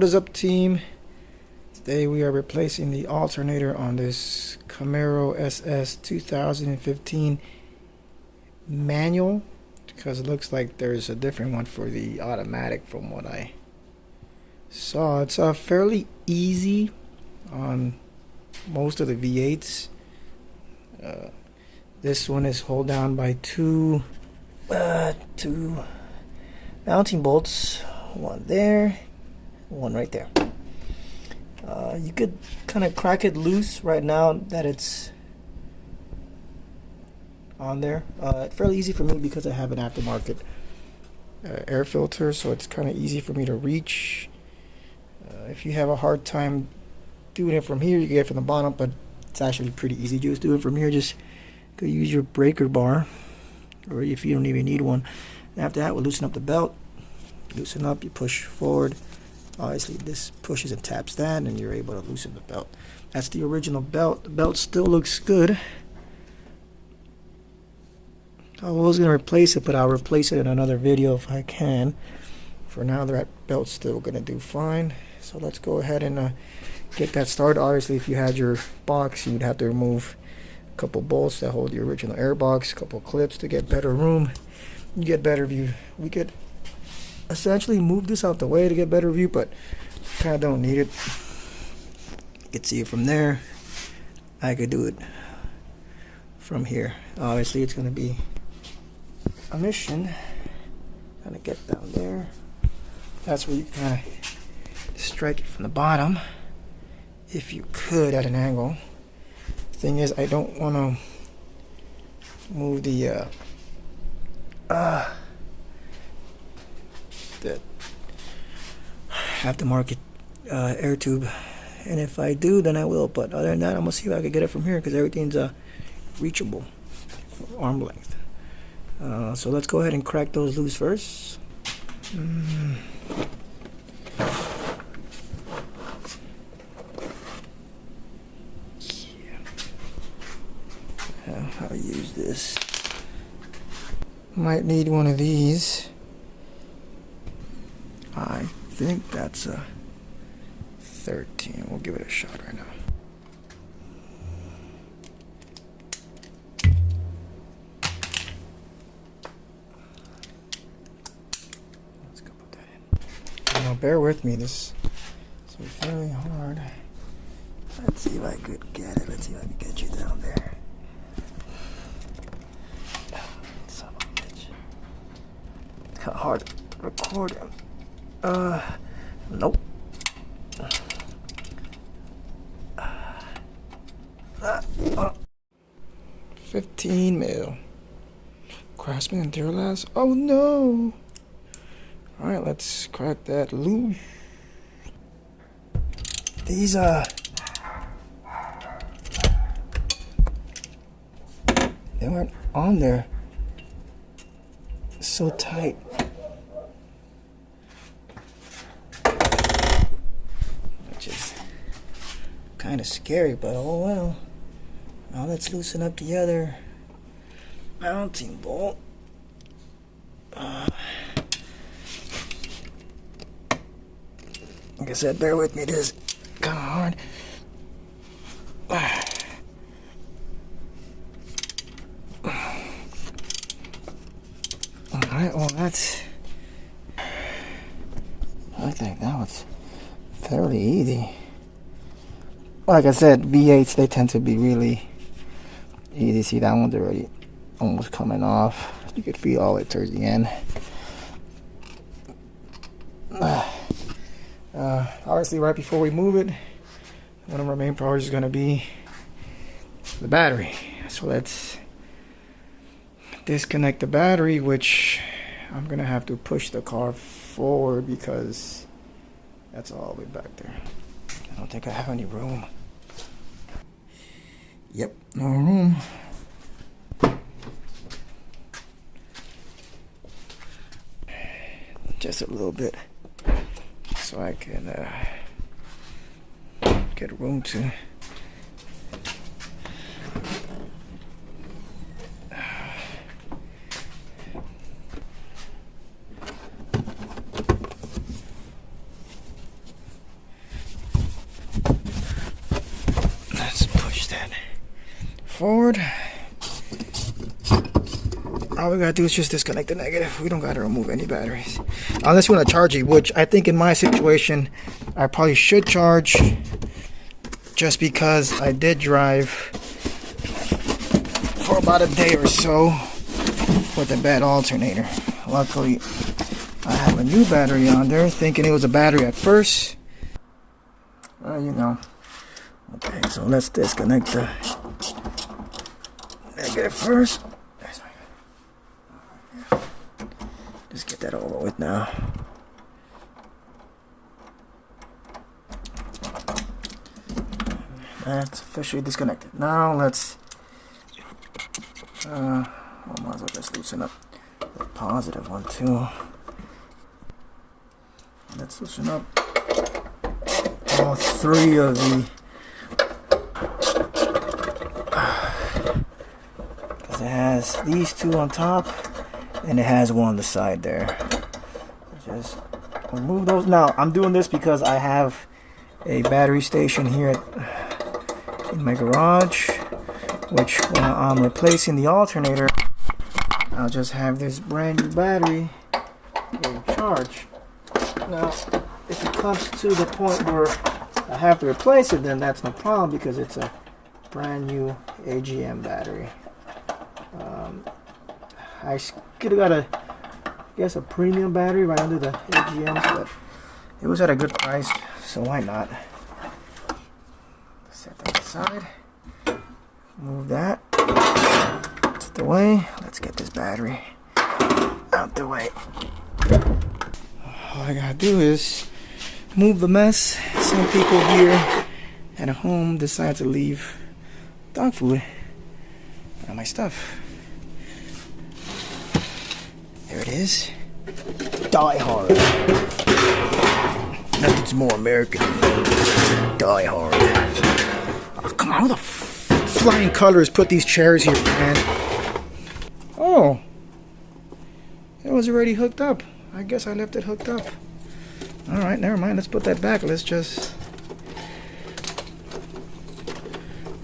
What is up, team? Today we are replacing the alternator on this Camaro SS 2015 manual, because it looks like there's a different one for the automatic from what I saw. It's fairly easy on most of the V8s. This one is held down by two mounting bolts, one there, one right there. You could kind of crack it loose right now that it's on there. Fairly easy for me because I have an aftermarket air filter, so it's kind of easy for me to reach. If you have a hard time doing it from here, you can get it from the bottom, but it's actually pretty easy. Just do it from here. Just go use your breaker bar, or if you don't even need one. And after that, we'll loosen up the belt. Loosen up, you push forward. Obviously this pushes and taps that, and you're able to loosen the belt. That's the original belt. The belt still looks good. I was going to replace it, but I'll replace it in another video if I can. For now, that belt's still going to do fine. So let's go ahead and get that started. Obviously, if you had your box, you'd have to remove a couple bolts that hold the original air box, a couple clips to get better room. You get better view. We could essentially move this out the way to get better view, but kind of don't need it. You can see it from there. I could do it from here. Obviously, it's going to be a mission. Kind of get down there. That's where you kind of strike it from the bottom, if you could, at an angle. Thing is, I don't want to move the aftermarket air tube, and if I do, then I will. But other than that, I'm gonna see if I can get it from here, because everything's reachable, arm length. So let's go ahead and crack those loose first. How to use this? Might need one of these. I think that's a 13. We'll give it a shot right now. Let's go put that in. Now bear with me, this is very hard. Let's see if I could get it. Let's see if I can get you down there. Son of a bitch. It's kind of hard to record. Nope. 15 mil. Craftsman and Duralast. Oh no! Alright, let's crack that loose. These they weren't on there so tight. Which is kind of scary, but oh well. Now let's loosen up the other mounting bolt. Like I said, bear with me, it is kind of hard. Alright, well I think that was fairly easy. Like I said, V8s, they tend to be really easy. See, that one's already almost coming off. You could feel all it towards the end. Obviously, right before we move it, one of our main priorities is going to be the battery. So let's disconnect the battery, which I'm going to have to push the car forward because that's all the way back there. I don't think I have any room. Yep, no room. Just a little bit, so I can get room to forward. All we gotta do is just disconnect the negative. We don't gotta remove any batteries. Unless you wanna charge it, which I think in my situation, I probably should charge, just because I did drive for about a day or so with a bad alternator. Luckily, I have a new battery on there, thinking it was a battery at first. You know. Okay, so let's disconnect the negative first. Just get that over with now. That's officially disconnected. Now let's might as well just loosen up the positive one too. Let's loosen up all three of the, because it has these two on top and it has one on the side there. Just remove those. Now I'm doing this because I have a battery station here in my garage, which when I'm replacing the alternator, I'll just have this brand new battery in charge. Now if it comes to the point where I have to replace it, then that's no problem because it's a brand new AGM battery. I could have got a premium battery right under the AGMs, but it was at a good price, so why not? Set that aside. Move that out the way. Let's get this battery out the way. All I gotta do is move the mess. Some people here at home decide to leave dog food on my stuff. There it is. Die Hard. Nothing's more American than Die Hard. Oh, come on, who the flying colors put these chairs here, man? Oh, it was already hooked up. I guess I left it hooked up. Alright, never mind. Let's put that back. Let's just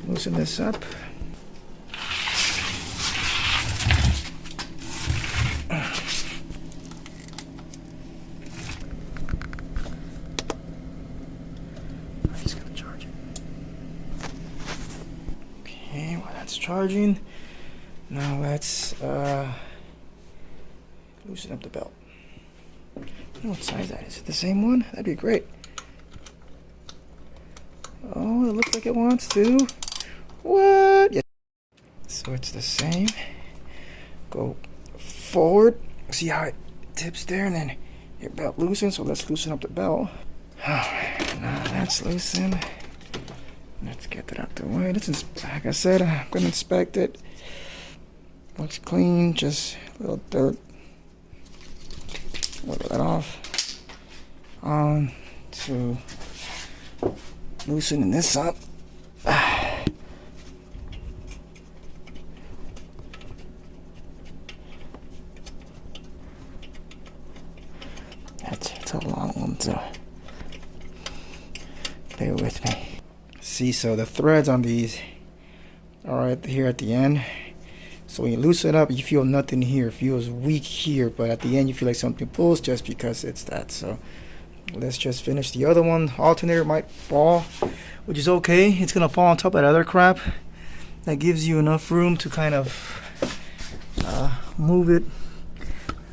loosen this up. I'm just gonna charge it. Okay, while that's charging, now let's loosen up the belt. I don't know what size that is. Is it the same one? That'd be great. Oh, it looks like it wants to. What? Yeah. So it's the same. Go forward. See how it tips there, and then your belt loosens. So let's loosen up the belt. Now that's loosened. Let's get that out the way. This is, like I said, I'm gonna inspect it. Looks clean. Just a little dirt. Wipe that off. On to loosening this up. It's a long one, so bear with me. See, so the threads on these are right here at the end. So when you loosen it up, you feel nothing here. It feels weak here, but at the end you feel like something pulls just because it's that. So let's just finish the other one. Alternator might fall, which is okay. It's gonna fall on top of that other crap. That gives you enough room to kind of move it,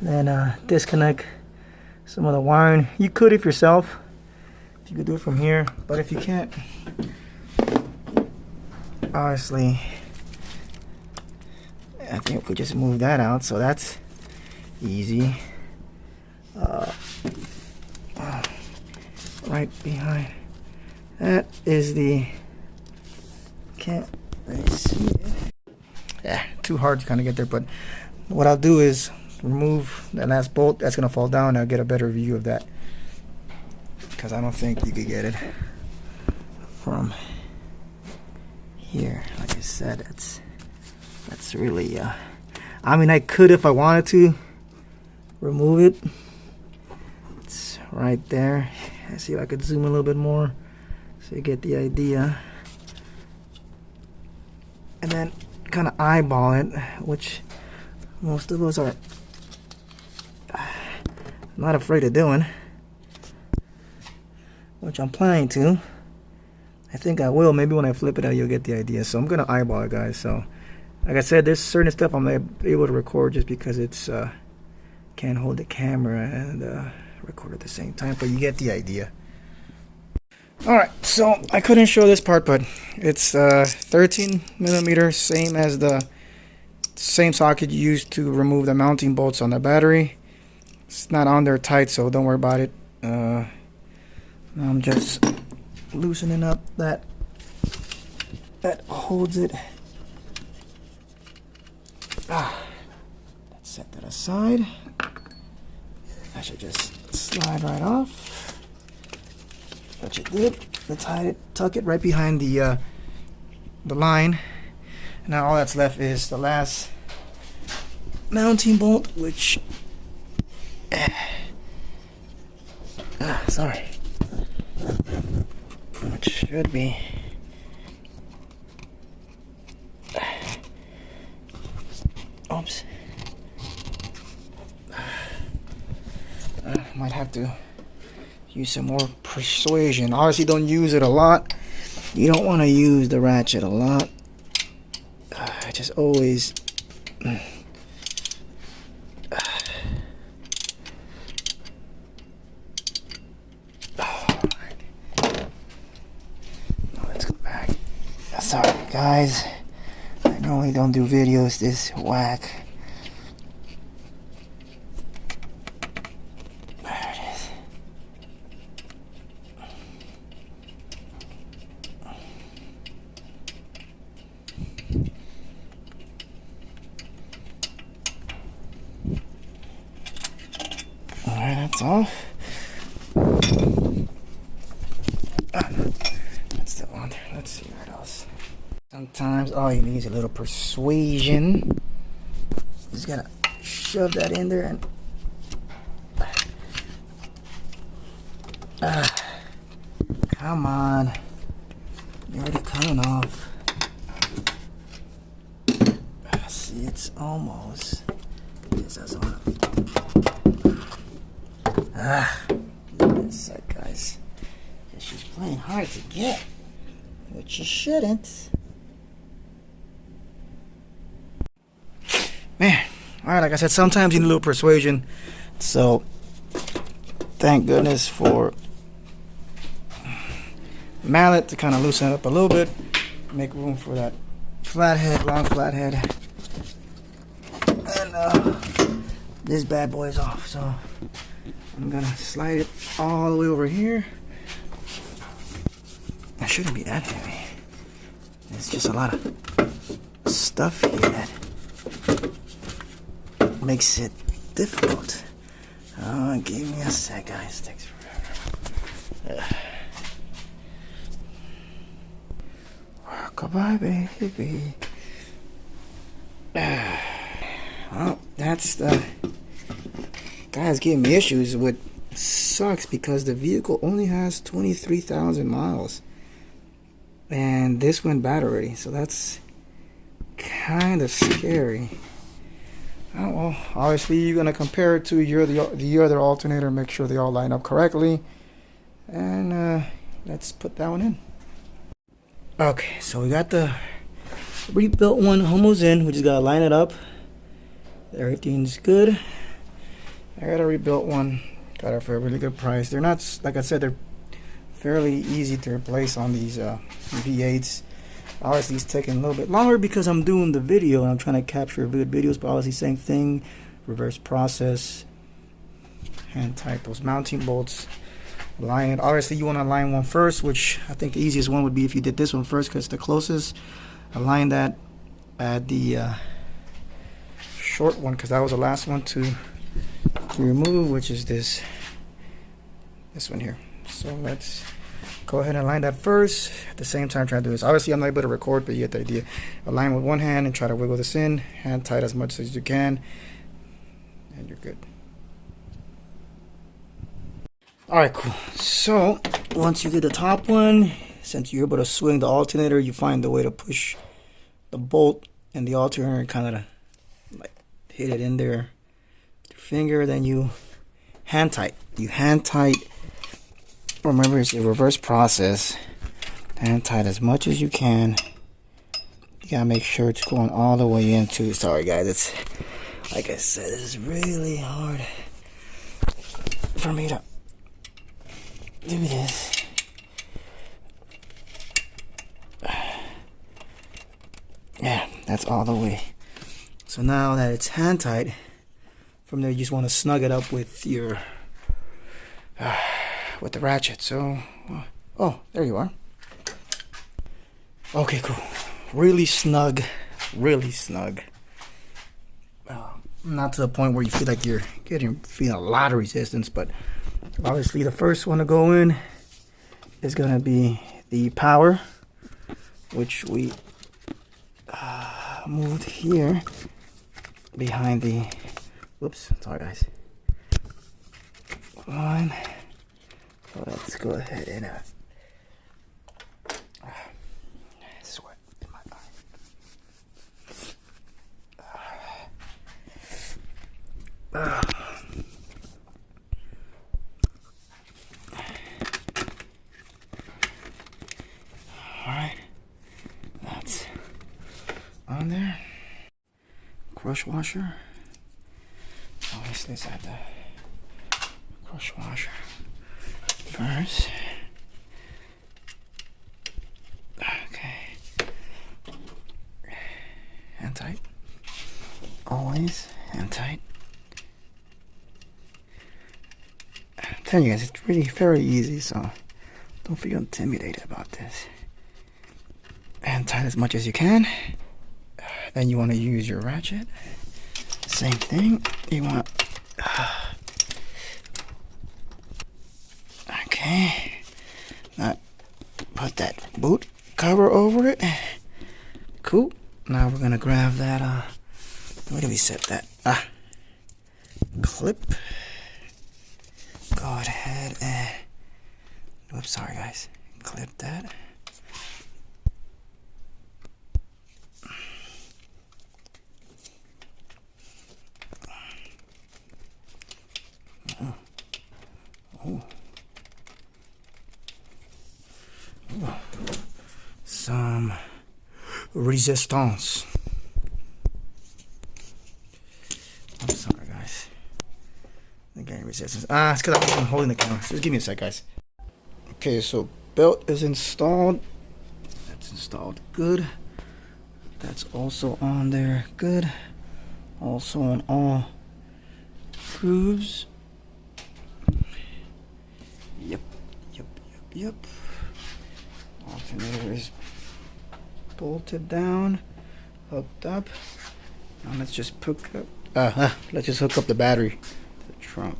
then disconnect some of the wiring. You could if yourself, if you could do it from here, but if you can't, obviously I think we could just move that out, so that's easy. Right behind that is the, can't really see it. Yeah, too hard to kind of get there, but what I'll do is remove that last bolt. That's gonna fall down. I'll get a better view of that, because I don't think you could get it from here. Like I said, that's really I mean, I could if I wanted to remove it. It's right there. Let's see if I could zoom a little bit more so you get the idea. and then kind of eyeball it, which most of us are not afraid of doing, which I'm planning to. I think I will. Maybe when I flip it out, you'll get the idea. So I'm gonna eyeball it, guys. So like I said, there's certain stuff I'm not able to record just because it's can't hold the camera and record at the same time, but you get the idea. Alright, so I couldn't show this part, but it's 13mm, same as the same socket you used to remove the mounting bolts on the battery. It's not on there tight, so don't worry about it. Now I'm just loosening up that holds it. Let's set that aside. I should just slide right off, which it did. Let's hide it, tuck it right behind the line. Now all that's left is the last mounting bolt, which sorry, which should be oops. Might have to use some more persuasion. Obviously don't use it a lot. You don't want to use the ratchet a lot. I just always let's go back. Sorry guys, I normally don't do videos this whack. Alright, that's off. That's the one. Let's see what else. Sometimes all you need is a little persuasion. Just gotta shove that in there and come on. You're already coming off. See, it's almost. Yes, that's on. Give me a sec, guys. She's playing hard to get, which you shouldn't. Man, alright, like I said, sometimes you need a little persuasion. So, thank goodness for mallet to kind of loosen it up a little bit, make room for that flathead, long flathead. And this bad boy is off, so I'm gonna slide it all the way over here. It shouldn't be that heavy. It's just a lot of stuff here that makes it difficult. Give me a sec, guys. It takes forever. Goodbye, baby. Well, that's the guy's giving me issues, which sucks because the vehicle only has 23,000 miles. And this went bad already, so that's kind of scary. Oh, well, obviously you're gonna compare it to the other alternator, make sure they all line up correctly, and let's put that one in. Okay, so we got the rebuilt one almost in. We just gotta line it up. Everything's good. I got a rebuilt one. Got it for a really good price. They're not, like I said, they're fairly easy to replace on these V8s. Obviously it's taking a little bit longer because I'm doing the video and I'm trying to capture good videos, but obviously same thing, reverse process, hand tight those mounting bolts, line it. Obviously you want to line one first, which I think the easiest one would be if you did this one first because it's the closest. Align that at the short one because that was the last one to remove, which is this one here. So let's go ahead and align that first. At the same time, try to do this. Obviously, I'm not able to record, but you get the idea. Align with one hand and try to wiggle this in. Hand tight as much as you can, and you're good. All right, cool. So once you did the top one, since you're able to swing the alternator, you find the way to push the bolt and the alternator, kind of like hit it in there with your finger. Then you hand tight. Remember, it's a reverse process. Hand tight as much as you can. You gotta make sure it's going all the way into. Sorry guys, it's like I said, this is really hard for me to do this. Yeah, that's all the way. So now that it's hand tight, from there you just want to snug it up with your with the ratchet. So, oh, there you are. Okay, cool. Really snug, really snug. Not to the point where you feel like you're feeling a lot of resistance, but obviously the first one to go in is gonna be the power, which we moved here behind the. Whoops, sorry guys. One. So let's go ahead and sweat in my eye. Alright, that's on there. Crush washer. Obviously, let's add the crush washer first. Okay. Hand tight. Always hand tight. I'm telling you guys, it's really very easy, so don't feel intimidated about this. Hand tight as much as you can. Then you want to use your ratchet. Same thing. You want. Okay. Now put that boot cover over it. Cool. Now we're gonna grab that. Where do we set that? Clip. Go ahead and. Whoops, sorry guys. Clip that. Some resistance. I'm sorry, guys. Again, resistance. It's because I'm holding the camera. Just give me a sec, guys. Okay, so belt is installed. That's installed. Good. That's also on there. Good. Also on all grooves. Yep. Alternator is bolted down, hooked up. Now let's just hook up. Let's just hook up the battery to the trunk.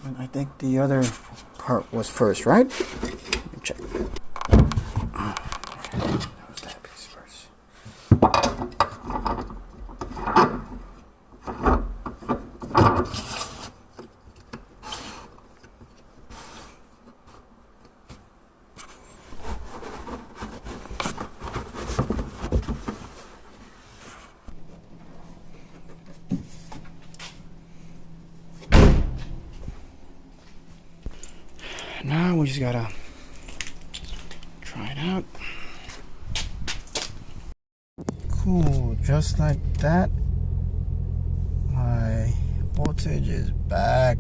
And I think the other part was first, right? Let me check. That was that piece first. now we just gotta try it out. Cool, just like that, my voltage is back.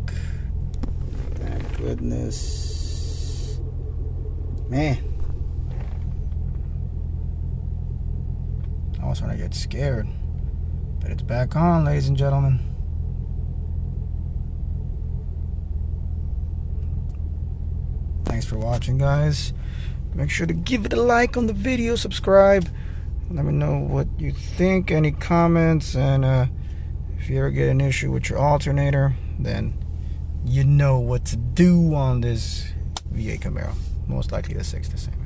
Thank goodness. Man, I was trying to get scared, but it's back on, ladies and gentlemen. Thanks for watching, guys. Make sure to give it a like on the video, subscribe. Let me know what you think, any comments, and if you ever get an issue with your alternator, then you know what to do on this V8 Camaro. Most likely the 6 the same.